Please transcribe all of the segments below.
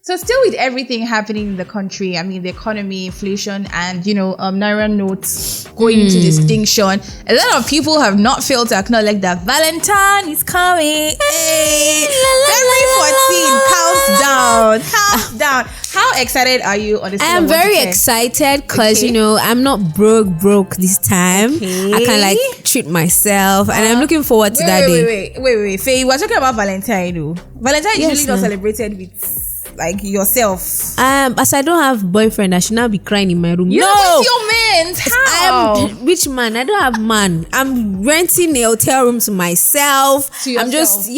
So still with everything happening in the country, I mean the economy, inflation, and Naira notes going into distinction, a lot of people have not failed to acknowledge that Valentine is coming. Hey, February 14, countdown. How excited are you on this? I am very excited because I'm not broke this time. Okay. I can like treat myself, and I'm looking forward to that day. Wait. Faye, we're talking about Valentine. Valentine is usually not celebrated with like yourself. As I don't have boyfriend, I should not be crying in my room. With your man. How? Which man? I don't have man. I'm renting a hotel room to myself. I'm just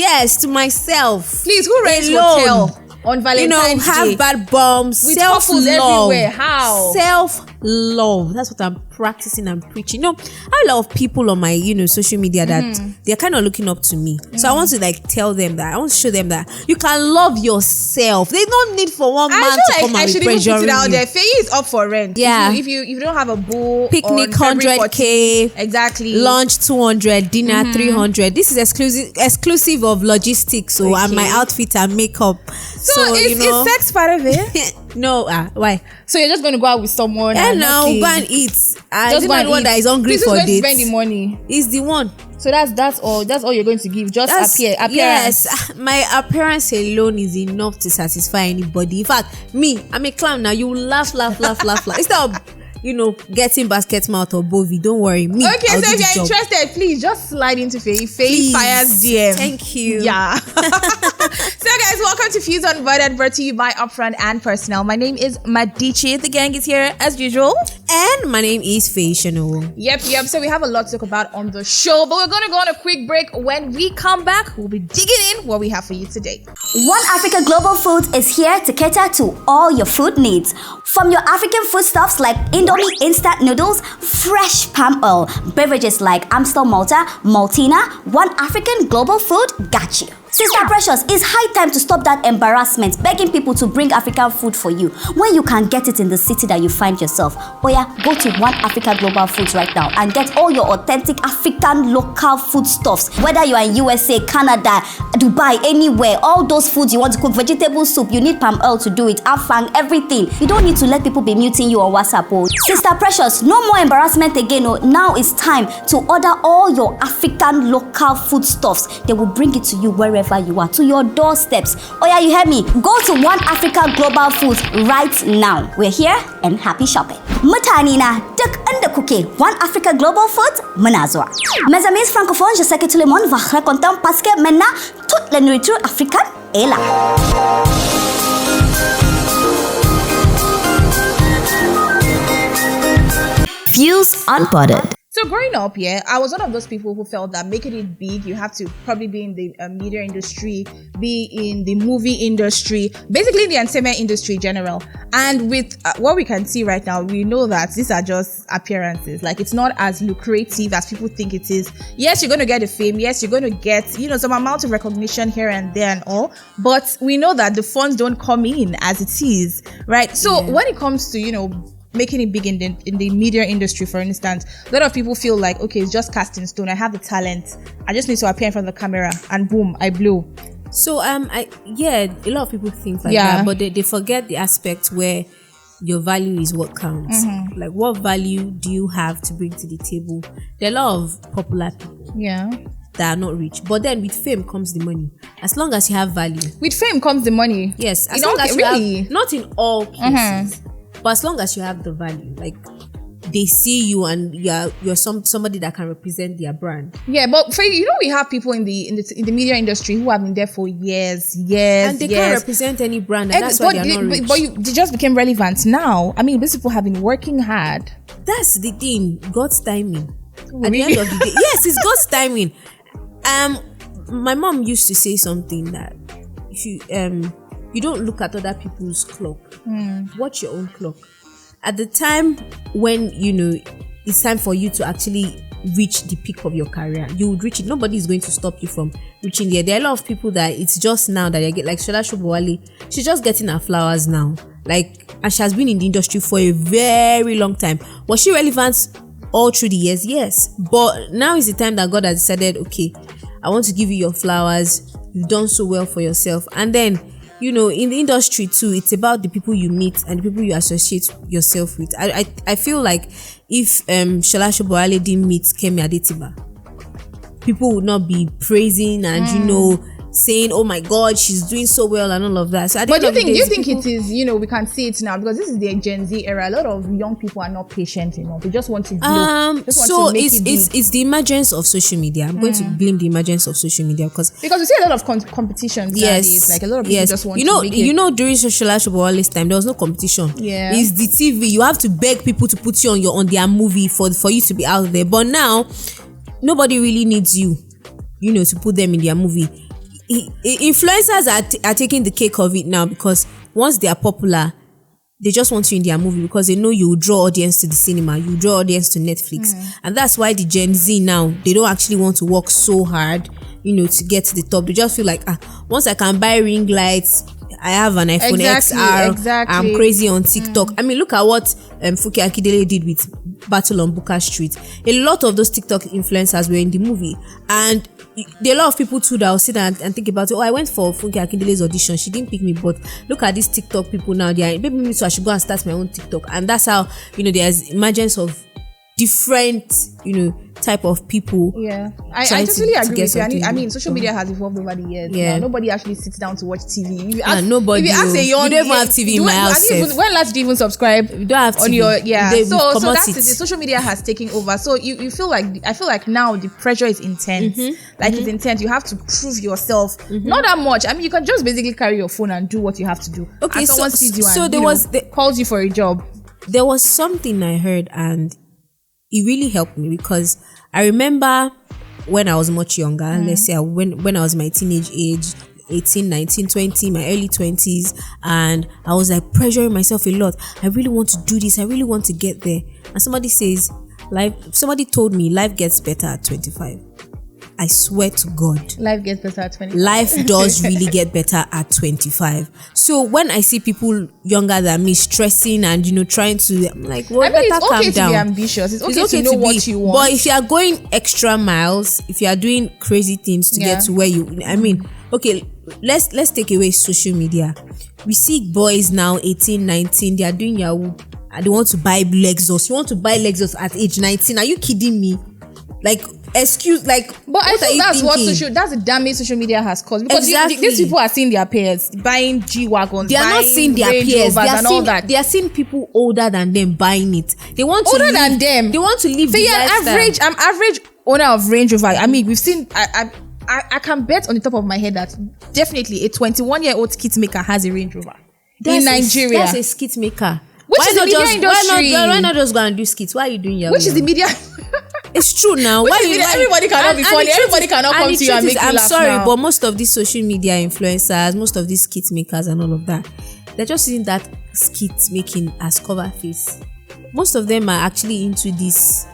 to myself. Please, who rents hotel on Valentine's Day? Have bad bombs. With couples everywhere. How? Self-love. That's what I'm practicing and preaching. I have a lot of people on my social media that they're kind of looking up to me. So I want to tell them that. I want to show them that you can love yourself. They don't need for one man to come and be pressuring you. I should even put it out there. Faye is up for rent. Yeah. If you don't have a boo, picnic 100K, exactly. Lunch 200, dinner 300. This is exclusive of logistics, and my outfit and makeup. So is sex part of it? No, why? So you're just going to go out with someone? And now go and eat. Just the one that is hungry for dates. Spend the money. Is the one. So that's all you're going to give. Just appearance. Yes, my appearance alone is enough to satisfy anybody. In fact, me, I'm a clown now. You will laugh. Instead of getting basket mouth or bovie, don't worry. Me. Okay, so if you're interested, please just slide into Faye Fire's DM. Thank you. Yeah. So guys, welcome to Fuse Unbothered, brought to you by Upfront and Personnel. My name is Madichi. The gang is here as usual. And my name is Faye Shano. Yep. So we have a lot to talk about on the show, but we're going to go on a quick break. When we come back, we'll be digging in what we have for you today. One Africa Global Foods is here to cater to all your food needs. From your African foodstuffs like Indomie instant noodles, fresh palm oil, beverages like Amstel Malta, Maltina, One African Global Food got you. Sister Precious, it's high time to stop that embarrassment begging people to bring African food for you when you can get it in the city that you find yourself. Go to One Africa Global Foods right now and get all your authentic African local foodstuffs. Whether you are in USA, Canada, Dubai, anywhere, all those foods you want to cook, vegetable soup, you need palm oil to do it, afang, everything. You don't need to let people be muting you on WhatsApp. Sister Precious, no more embarrassment again. Now it's time to order all your African local foodstuffs. They will bring it to you wherever you are, to your doorsteps. You hear me? Go to One Africa Global Foods right now. We're here and happy shopping. Mutane na duk inda kuke, One Africa Global Foods muna zuwa. Mes amis francophones, je sais que tout le monde va être content parce que maintenant toute la nourriture africaine est là. Fuse Unbothered. So growing up, I was one of those people who felt that making it big, you have to probably be in the media industry, be in the movie industry, basically the entertainment industry in general. And with what we can see right now, we know that these are just appearances. Like, it's not as lucrative as people think it is. Yes, you're going to get the fame. Yes, you're going to get, some amount of recognition here and there and all. But we know that the funds don't come in as it is, right? So when it comes to, making it big in the media industry, for instance, a lot of people feel like, okay, it's just cast in stone. I have the talent. I just need to appear in front of the camera and boom, I blew. So, a lot of people think like that, but they forget the aspect where your value is what counts. Like, what value do you have to bring to the table? There are a lot of popular people. That are not rich, but then with fame comes the money. As long as you have value, with fame comes the money. Yes, as long as you have, not in all cases. But as long as you have the value, like they see you and you're somebody that can represent their brand. Yeah, but for we have people in the media industry who have been there for years, and they can't represent any brand, and that's why they're not rich. But they just became relevant now. I mean, these people have been working hard. That's the thing. God's timing. At the end of the day, yes, it's God's timing. My mom used to say something that if you don't look at other people's clock. Watch your own clock. At the time when, it's time for you to actually reach the peak of your career, you would reach it. Nobody is going to stop you from reaching there. There are a lot of people that it's just now that they get, like Shola Shobowale. She's just getting her flowers now. And she has been in the industry for a very long time. Was she relevant all through the years? Yes. But now is the time that God has decided, okay, I want to give you your flowers. You've done so well for yourself. And then, in the industry too, it's about the people you meet and the people you associate yourself with. I feel like if Shola Sobowale didn't meet Kemi Adetiba, people would not be praising and saying, oh my God, she's doing so well and all of that. So but do you think it is, we can see it now because this is the Gen Z era. A lot of young people are not patient enough. They just want to it's the emergence of social media. I'm going to blame the emergence of social media because we see a lot of competition nowadays. Like a lot of people just want to make it. During Shola Sobowale's time, there was no competition. Yeah. It's the TV. You have to beg people to put you on their movie for you to be out there. But now, nobody really needs you, to put them in their movie. Influencers are taking the cake of it now because once they are popular, they just want you in their movie because they know you will draw audience to the cinema, you draw audience to Netflix. And that's why the Gen Z now, they don't actually want to work so hard, to get to the top. They just feel like, once I can buy ring lights, I have an iPhone XR. Exactly. I'm crazy on TikTok. I mean, look at what Funke Akindele did with Battle on Booker Street. A lot of those TikTok influencers were in the movie, and there are a lot of people too that will sit and think about it. I went for Funke Akindele's audition. She didn't pick me, but look at these TikTok people now. They are maybe me, so I should go and start my own TikTok. And that's how there's emergence of different type of people. Yeah, I totally agree with you. I mean, social media has evolved over the years. Yeah, now, nobody actually sits down to watch TV. If you ask a young, you don't even have TV in my house. When last did you even subscribe? You don't have TV. On your So that's it. Social media has taken over. So you feel like I feel like now the pressure is intense. It's intense. You have to prove yourself. Not that much. I mean, you can just basically carry your phone and do what you have to do. Okay, and someone sees you and calls you for a job. There was something I heard and it really helped me because I remember when I was much younger, let's say when I was my teenage age, 18, 19, 20, my early 20s, and I was like pressuring myself a lot. I really want to do this. I really want to get there. And somebody told me life gets better at 25. I swear to God. Life gets better at 25. Life does really get better at 25. So when I see people younger than me stressing and trying to, I'm like, well, it's okay to be ambitious. It's okay to know what you want. But if you are going extra miles, if you are doing crazy things to get to where okay, let's take away social media. We see boys now 18, 19, they are doing Yahoo. They want to buy Lexus. You want to buy Lexus at age 19? Are you kidding me? But I think that's the damage social media has caused because these people are seeing their peers buying G-Wagons. They are not seeing their peers. They are seeing people older than them buying it. They want to than them. They want to live the lifestyle. I'm average owner of Range Rover. I mean, we've seen. I can bet on the top of my head that definitely a 21-year-old kit maker has a Range Rover in Nigeria. That's a skit maker. Which is the media industry? Why not just go and do skits? Why are you doing your Which is the media? It's true now. Everybody cannot be funny. Everybody cannot come to you and make you laugh. I'm sorry, now. but most of these social media influencers, most of these skit makers and all of that, they're just using that skit making as cover face. Most of them are actually into this,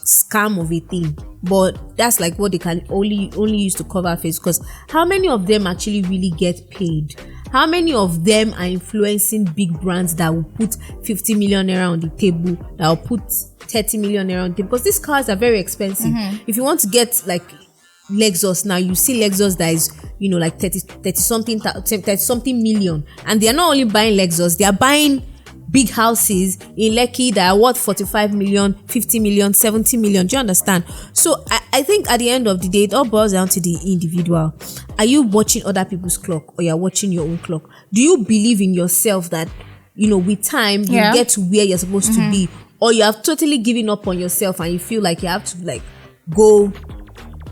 scam of a thing. But that's like what they can only use to cover face. Because how many of them actually really get paid? How many of them are influencing big brands that will put 50 million naira on the table, that will put 30 million naira on the table? Because these cars are very expensive. If you want to get like Lexus now, you see Lexus that is, like 30 something million. And they are not only buying Lexus, they are buying big houses in Lekki that are worth 45 million, 50 million, 70 million. Do you understand? So I think at the end of the day, it all boils down to the individual. Are you watching other people's clock or you're watching your own clock? Do you believe in yourself that, with time, you get to where you're supposed to be? Or you have totally given up on yourself and you feel like you have to go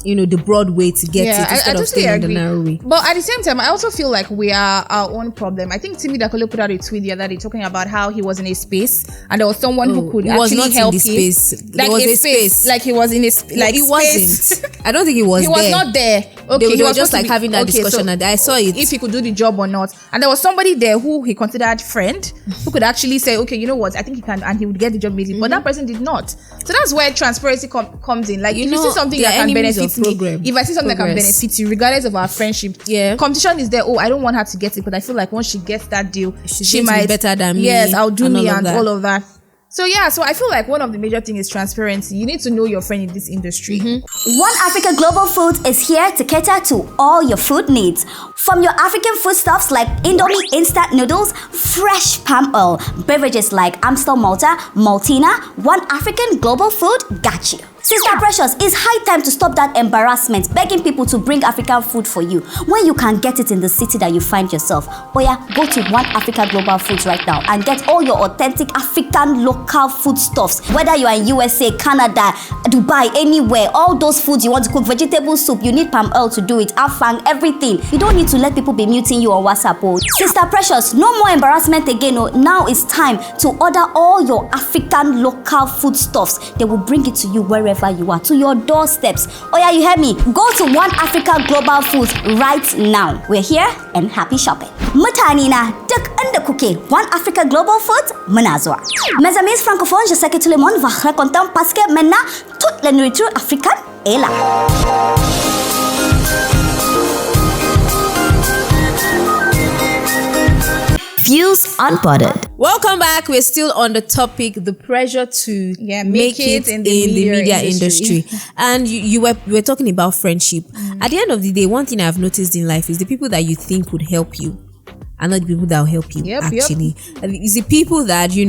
the broad way to get it instead of staying on the narrow way. But at the same time, I also feel like we are our own problem. I think Timi Dakolo put out a tweet the other day talking about how he was in a space and there was someone who could actually help him. There was a space. Like he was in a he wasn't. I don't think he was there. He was not there. Okay, they were just having that discussion and I saw it. If he could do the job or not. And there was somebody there who he considered friend who could actually say, okay, you know what, I think he can, and he would get the job immediately. But that person did not. So that's where transparency comes in. Like if you see something that can benefit me, if I see something that can benefit you, regardless of our friendship, competition is there. Oh, I don't want her to get it, but I feel like once she gets that deal, she might be better than me. Yes, I'll do me and all of that. So yeah, so I feel like one of the major things is transparency. You need to know your friend in this industry. One Africa Global Foods is here to cater to all your food needs. From your African foodstuffs like Indomie instant noodles, fresh palm oil, beverages like Amstel Malta, Maltina, One African Global Food got you. Sister Precious, it's high time to stop that embarrassment begging people to bring African food for you when you can get it in the city that you find yourself. Oh yeah, go to One Africa Global Foods right now and get all your authentic African local foodstuffs. Whether you are in USA, Canada, Dubai, anywhere, all those foods you want to cook, vegetable soup, you need palm oil to do it, afang, everything. You don't need to let people be muting you on WhatsApp. Oh. Sister Precious, no more embarrassment again. Oh. Now it's time to order all your African local foodstuffs. They will bring it to you wherever you are, to your doorsteps. Oh yeah, you heard me. Go to One Africa Global Foods right now. We're here and happy shopping. Mutane na duk inda kuke, One Africa Global Foods muna zuwa. Mes amis francophones, je sais que tout le monde va raconter parce que maintenant toute la nourriture africaine est là. Views Unbothered. Welcome back. We're still on the topic, the pressure to make it in the media industry. And we were talking about friendship. At the end of the day, one thing I've noticed in life is the people that you think would help you are not the people that will help you. Actually, it's the people that you're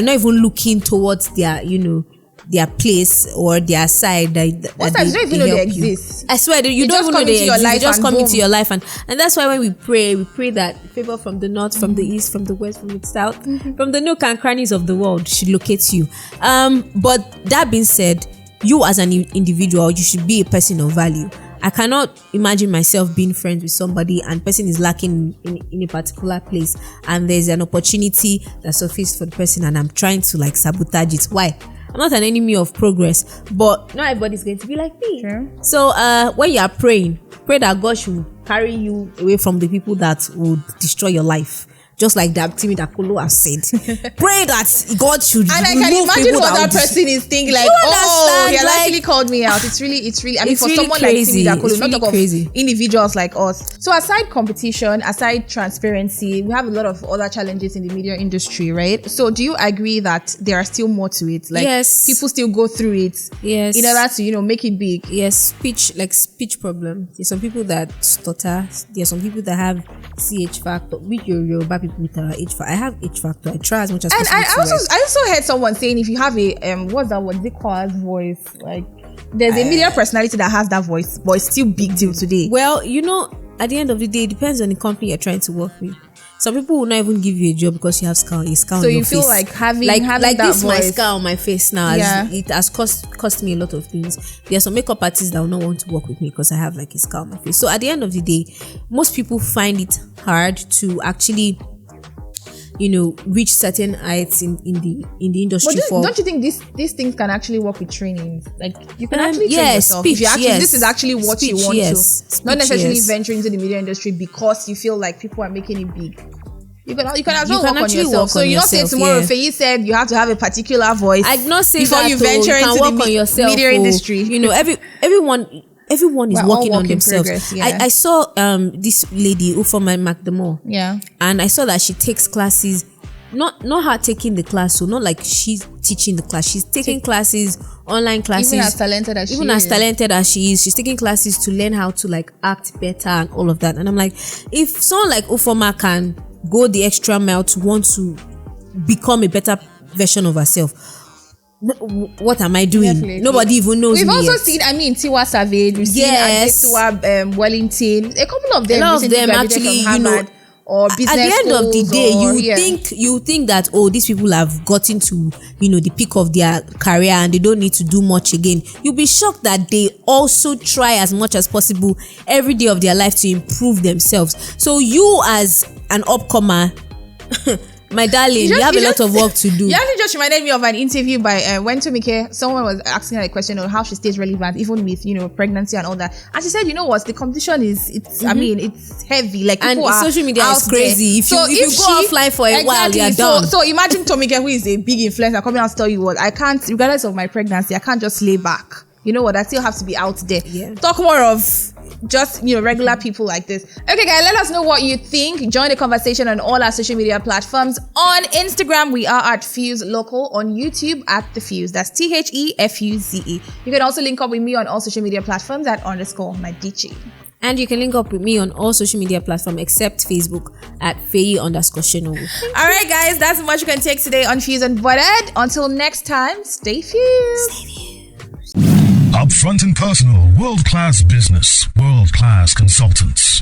not even looking towards their place or their side that you don't even know they exist. I swear you don't even know they exist. They just come into your life, and that's why when we pray that favor from the north, from the east, from the west, from the south, from the nook and crannies of the world should locate you. But that being said, you as an individual, you should be a person of value. I cannot imagine myself being friends with somebody and person is lacking in a particular place, and there's an opportunity that surfaced for the person, and I'm trying to sabotage it. Why? I'm not an enemy of progress, but not everybody's going to be like me. Sure. So when you are praying, pray that God should carry you away from the people that would destroy your life. Just like that Timmy Dakolo has said. Pray that God should and I can imagine what that person is thinking, like, oh, he has actually called me out. It's really, I mean, for really someone crazy. Like Timmy Dakolo, not talk crazy. Of individuals like us. So aside competition, aside transparency, we have a lot of other challenges in the media industry, right? So do you agree that there are still more to it? Like, yes. People still go through it in order to, make it big. Yes, speech problem. There's some people that stutter. There's some people that have CH factor, which Yoruba people with H factor. I have H factor. I try as much as possible. And I also heard someone saying if you have a what's that word they call as voice, like there's a media personality that has that voice, but it's still big deal today. Well, at the end of the day, it depends on the company you're trying to work with. Some people will not even give you a job because you have scar on your face. So you feel like having like that this voice. My scar on my face now. It has cost me a lot of things. There are some makeup artists that will not want to work with me because I have a scar on my face. So at the end of the day, most people find it hard to actually reach certain heights in the industry. But don't you think these things can actually work with training? Like you can actually train yourself. Speech, this is actually what you want to. Not necessarily venture into the media industry because you feel like people are making it big. You can as well work on yourself. So you don't say tomorrow, Faye said you have to have a particular voice. I'd not say before you venture into the media industry. Everyone is working on themselves. Progress, I saw this lady Ufoma McDemore. Yeah. And I saw that she takes classes, not her taking the class, so not like she's teaching the class. She's taking classes, online classes. Even as talented as she is. She's taking classes to learn how to act better and all of that. And I'm like, if someone like Ufoma can go the extra mile to want to become a better version of herself, what am I doing? Definitely. Nobody even knows. We've me also yet. seen, Tiwa Savage, we've seen Adetuwa Wellington, a couple of them actually, Harvard, or business at the end of the day, you think that these people have gotten to the peak of their career and they don't need to do much again. You'll be shocked that they also try as much as possible every day of their life to improve themselves. So you as an upcomer my darling, you have a lot of work to do. You actually just reminded me of an interview by when Tomike, someone was asking her a question on how she stays relevant, even with pregnancy and all that. And she said, the competition it's heavy. Like people and social media is crazy. If you go offline for a while, you're done. So imagine Tomike, who is a big influencer, coming out to tell you what I can't, regardless of my pregnancy, I can't just lay back. You know what? I still have to be out there. Yeah. Talk more of just, regular people like this. Okay, guys, let us know what you think. Join the conversation on all our social media platforms. On Instagram, we are at Fuse Local. On YouTube, at The Fuse. That's TheFuze. You can also link up with me on all social media platforms at _Madichi. And you can link up with me on all social media platforms except Facebook at Feyi_Shenowu. All right, guys, that's much you can take today on Fuse Unvoided. Until next time, stay fused. Upfront and personal, world-class business, world-class consultants.